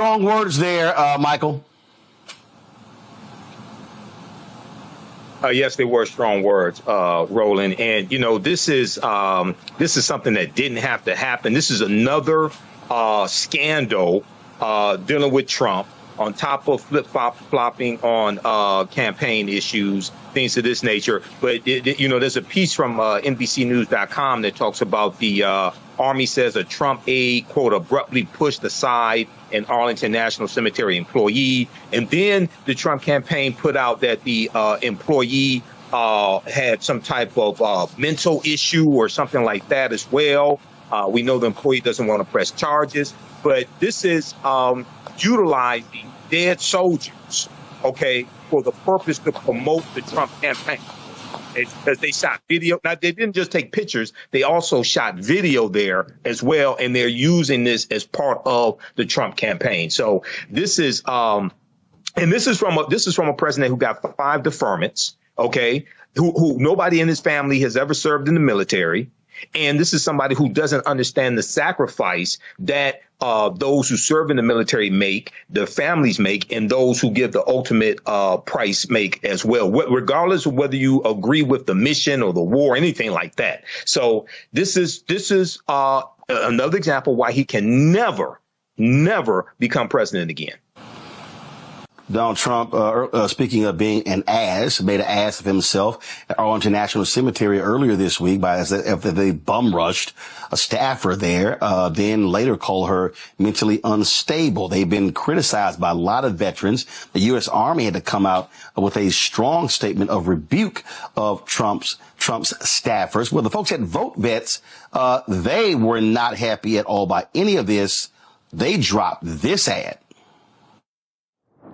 strong words there, Michael. Yes, they were strong words, Roland. And, you know, this is something that didn't have to happen. This is another scandal dealing with Trump, on top of flip-flopping on campaign issues, things of this nature. But, you know, there's a piece from NBCnews.com that talks about the Army says a Trump aide, quote, abruptly pushed aside an Arlington National Cemetery employee. And then the Trump campaign put out that the employee had some type of mental issue or something like that as well. We know the employee doesn't want to press charges, but this is utilizing dead soldiers, okay, for the purpose to promote the Trump campaign. Because they shot video. Now, they didn't just take pictures. They also shot video there as well. And they're using this as part of the Trump campaign. So this is and this is from a president who got 5 deferments, OK, who nobody in his family has ever served in the military. And this is somebody who doesn't understand the sacrifice that those who serve in the military make, their families make, and those who give the ultimate price make as well, regardless of whether you agree with the mission or the war, anything like that. So this is another example why he can never become president again. Donald Trump, speaking of being an ass, made an ass of himself at Arlington National Cemetery earlier this week after they bum rushed a staffer there, then later called her mentally unstable. They've been criticized by a lot of veterans. The U.S. Army had to come out with a strong statement of rebuke of Trump's staffers. Well, the folks at Vote Vets, they were not happy at all by any of this. They dropped this ad.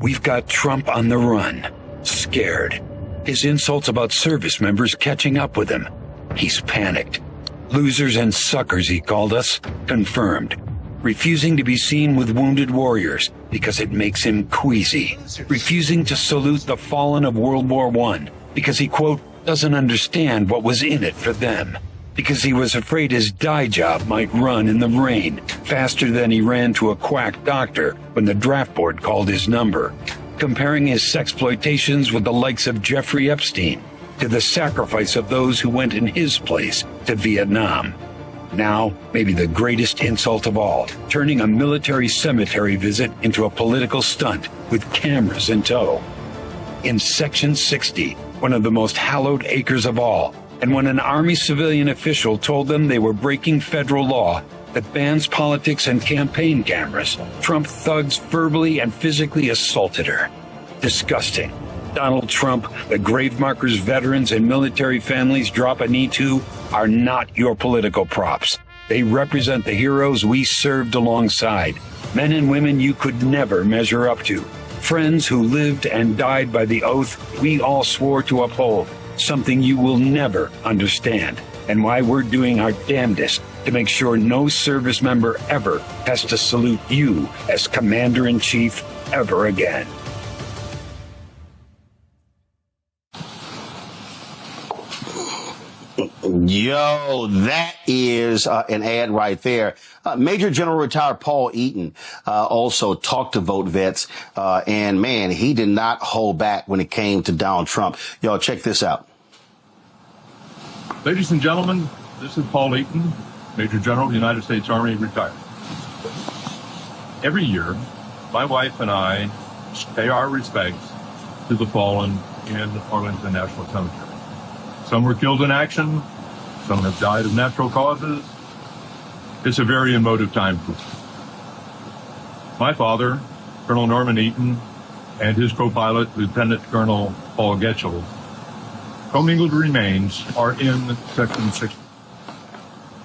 We've got Trump on the run, scared. His insults about service members catching up with him. He's panicked. Losers and suckers, he called us, confirmed. Refusing to be seen with wounded warriors because it makes him queasy. Refusing to salute the fallen of World War I because he, quote, doesn't understand what was in it for them. Because he was afraid his dye job might run in the rain faster than he ran to a quack doctor when the draft board called his number. Comparing his sexploitations with the likes of Jeffrey Epstein to the sacrifice of those who went in his place to Vietnam. Now, maybe the greatest insult of all, turning a military cemetery visit into a political stunt with cameras in tow. In Section 60, one of the most hallowed acres of all, and when an Army civilian official told them they were breaking federal law that bans politics and campaign cameras, Trump thugs verbally and physically assaulted her. Disgusting. Donald Trump, the grave markers veterans and military families drop a knee to, are not your political props. They represent the heroes we served alongside, men and women you could never measure up to, friends who lived and died by the oath we all swore to uphold. Something you will never understand, and why we're doing our damnedest to make sure no service member ever has to salute you as Commander-in-Chief ever again. Yo, that is an ad right there. Major General retired Paul Eaton also talked to Vote Vets, and man, he did not hold back when it came to Donald Trump. Y'all, check this out. Ladies and gentlemen, this is Paul Eaton, Major General of the United States Army, retired. Every year, my wife and I pay our respects to the fallen in Arlington National Cemetery. Some were killed in action. Some have died of natural causes. It's a very emotive time for us. My father, Colonel Norman Eaton, and his co-pilot, Lieutenant Colonel Paul Getchell, commingled remains are in Section 60.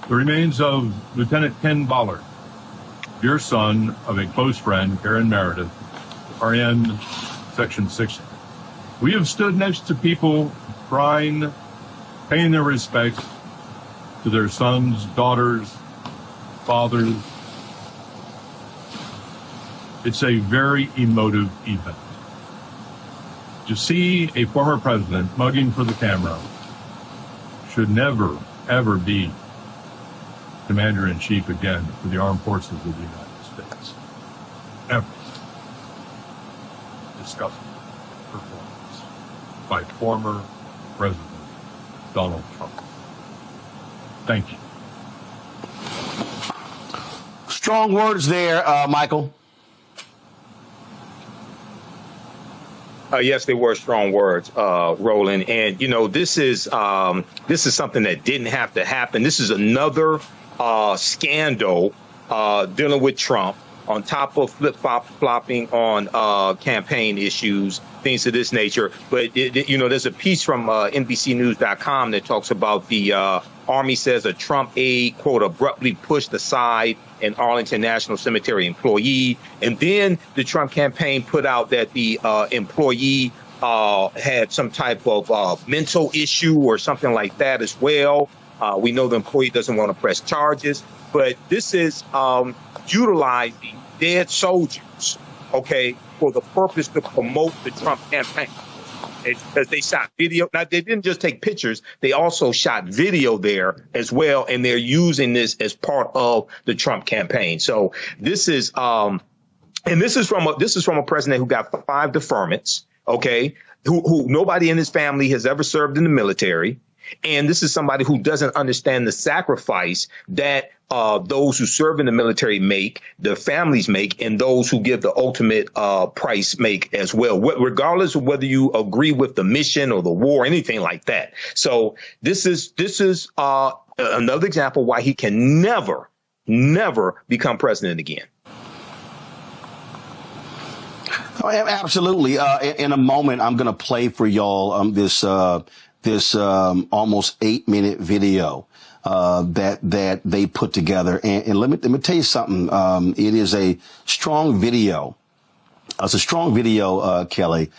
The remains of Lieutenant Ken Ballard, dear son of a close friend, Karen Meredith, are in Section 60. We have stood next to people crying, paying their respects to their sons, daughters, fathers. It's a very emotive event. To see a former president mugging for the camera should never, ever be Commander-in-Chief again for the Armed Forces of the United States. ever disgusting performance by former President Donald Trump. Thank you. Strong words there, Michael. Yes, they were strong words, Roland. And, you know, this is something that didn't have to happen. This is another scandal dealing with Trump, on top of flip-flopping on campaign issues, things of this nature. But, you know, there's a piece from NBCnews.com that talks about the Army says a Trump aide, quote, abruptly pushed aside an Arlington National Cemetery employee. And then the Trump campaign put out that the employee had some type of mental issue or something like that as well. We know the employee doesn't want to press charges, but this is utilizing dead soldiers, okay, for the purpose to promote the Trump campaign. Because they shot video. Now, they didn't just take pictures. They also shot video there as well. And they're using this as part of the Trump campaign. So this is and this is from a president who got 5 deferments, OK, who nobody in his family has ever served in the military. And this is somebody who doesn't understand the sacrifice that those who serve in the military make, their families make, and those who give the ultimate price make as well, regardless of whether you agree with the mission or the war, anything like that. So this is another example why he can never become president again. Oh, absolutely. In a moment, I'm going to play for y'all this almost 8-minute video that they put together. And let me tell you something. It is a strong video. It's a strong video, Kelly,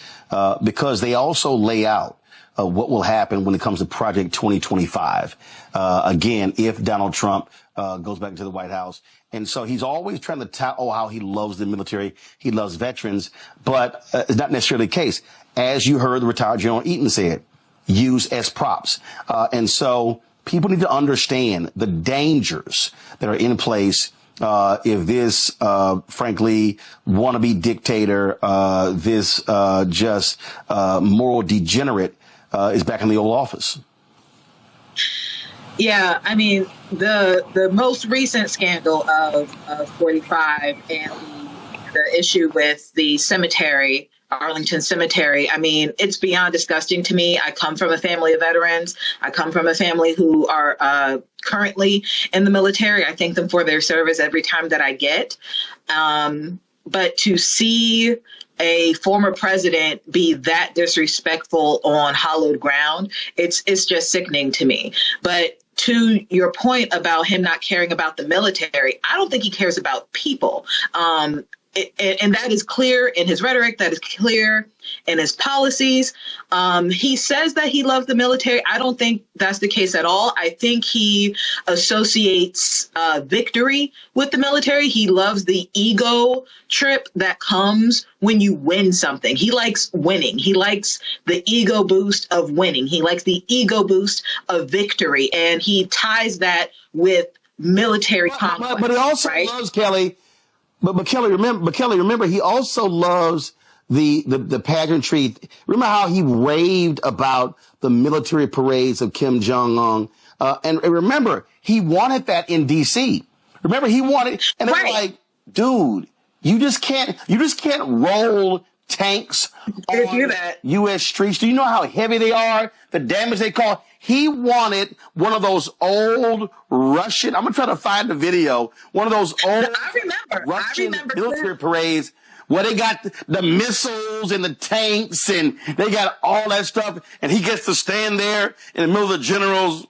because they also lay out what will happen when it comes to Project 2025. Again, if Donald Trump goes back into the White House. And so he's always trying to tout, how he loves the military. He loves veterans. But it's not necessarily the case. As you heard the retired General Eaton said, used as props. And so people need to understand the dangers that are in place if this, frankly, wannabe dictator, this just moral degenerate is back in the Oval Office. Yeah, I mean, the most recent scandal of 45 and the issue with the cemetery, Arlington Cemetery, I mean, it's beyond disgusting to me. I come from a family of veterans. I come from a family who are currently in the military. I thank them for their service every time that I get. But to see a former president be that disrespectful on hallowed ground, it's just sickening to me. But to your point about him not caring about the military, I don't think he cares about people. And that is clear in his rhetoric. That is clear in his policies. He says that he loves the military. I don't think that's the case at all. I think he associates victory with the military. He loves the ego trip that comes when you win something. He likes winning. He likes the ego boost of winning. He likes the ego boost of victory. And he ties that with military conflict. But he also loves, Kelly. But Kelly, remember, he also loves the pageantry. Remember how he raved about the military parades of Kim Jong-un? And remember, he wanted that in D.C. Remember, he wanted, and they're like, dude, you just can't roll tanks on U.S. streets. Do you know how heavy they are? The damage they cause? He wanted one of those old Russian, I'm going to try to find the video, one of those old Russian military parades where they got the missiles and the tanks and they got all that stuff. And he gets to stand there in the middle of the generals.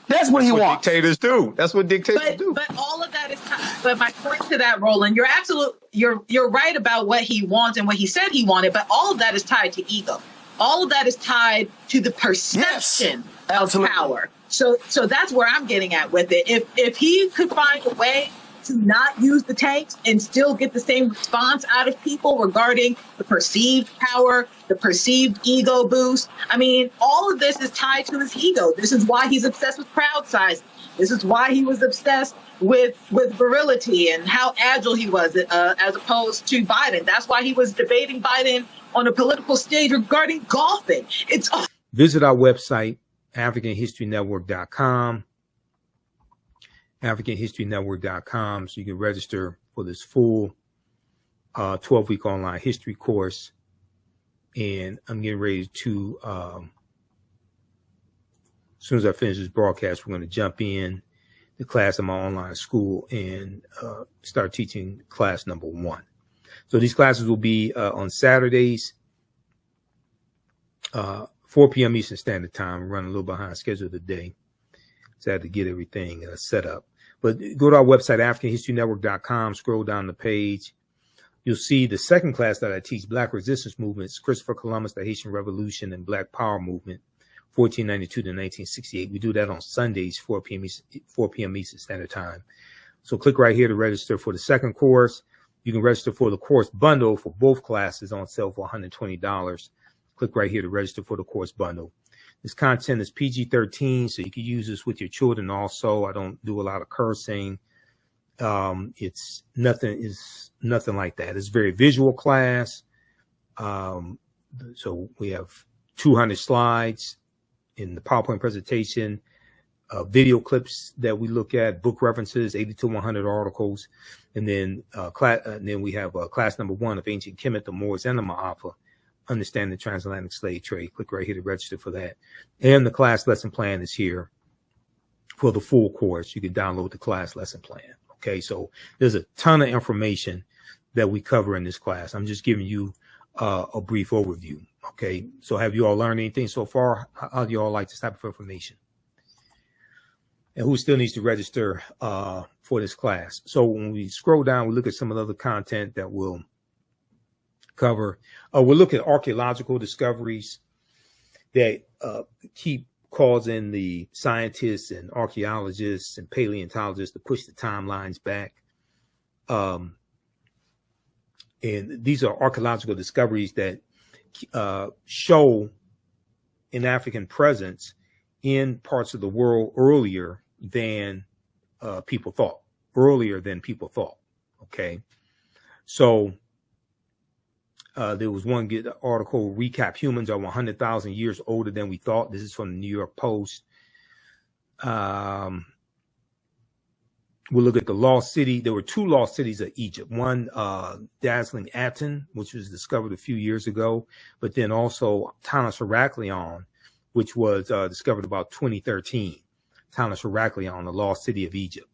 That's what he wants. Dictators do. That's what dictators do. But all of that is, but my point to that, Roland, you're right about what he wants and what he said he wanted, but all of that is tied to ego. All of that is tied to the perception of power. So that's where I'm getting at with it. If he could find a way to not use the tanks and still get the same response out of people regarding the perceived power, the perceived ego boost. I mean, all of this is tied to his ego. This is why he's obsessed with crowd size. This is why he was obsessed with virility and how agile he was, as opposed to Biden. That's why he was debating Biden on a political stage regarding golfing. It's all. Visit our website, AfricanHistoryNetwork.com. AfricanHistoryNetwork.com, so you can register for this full 12-week online history course. And I'm getting ready to, as soon as I finish this broadcast, we're going to jump in the class of my online school and start teaching class number 1. So these classes will be on Saturdays, 4 p.m. Eastern Standard Time. We're running a little behind schedule today, so I had to get everything set up. But go to our website, AfricanHistoryNetwork.com, scroll down the page. You'll see the second class that I teach, Black Resistance Movements, Christopher Columbus, the Haitian Revolution, and Black Power Movement, 1492 to 1968. We do that on Sundays, 4 p.m. Eastern Standard Time. So click right here to register for the second course. You can register for the course bundle for both classes on sale for $120. Click right here to register for the course bundle. This content is PG-13, so you can use this with your children also. I don't do a lot of cursing. It's nothing like that. It's a very visual class. So we have 200 slides in the PowerPoint presentation, video clips that we look at, book references, 80 to 100 articles. And then, we have class number 1 of Ancient Kemet, the Moors, and the Ma'afa, Understand the Transatlantic Slave Trade. Click right here to register for that. And the class lesson plan is here for the full course. You can download the class lesson plan. Okay, so there's a ton of information that we cover in this class. I'm just giving you a brief overview. Okay, so have you all learned anything so far? How do you all like this type of information? And who still needs to register for this class? So when we scroll down, we look at some of the other content that we'll cover. We'll look at archaeological discoveries that keep causing the scientists and archaeologists and paleontologists to push the timelines back. And these are archaeological discoveries that show an African presence in parts of the world earlier than people thought. Okay, so there was one good article, Recap Humans Are 100,000 Years Older Than We Thought. This is from the New York Post. We'll look at the lost city. There were 2 lost cities of Egypt. One, dazzling Aten, which was discovered a few years ago, but then also Tanis Heraklion, which was discovered about 2013. Tanis Heraklion, the lost city of Egypt.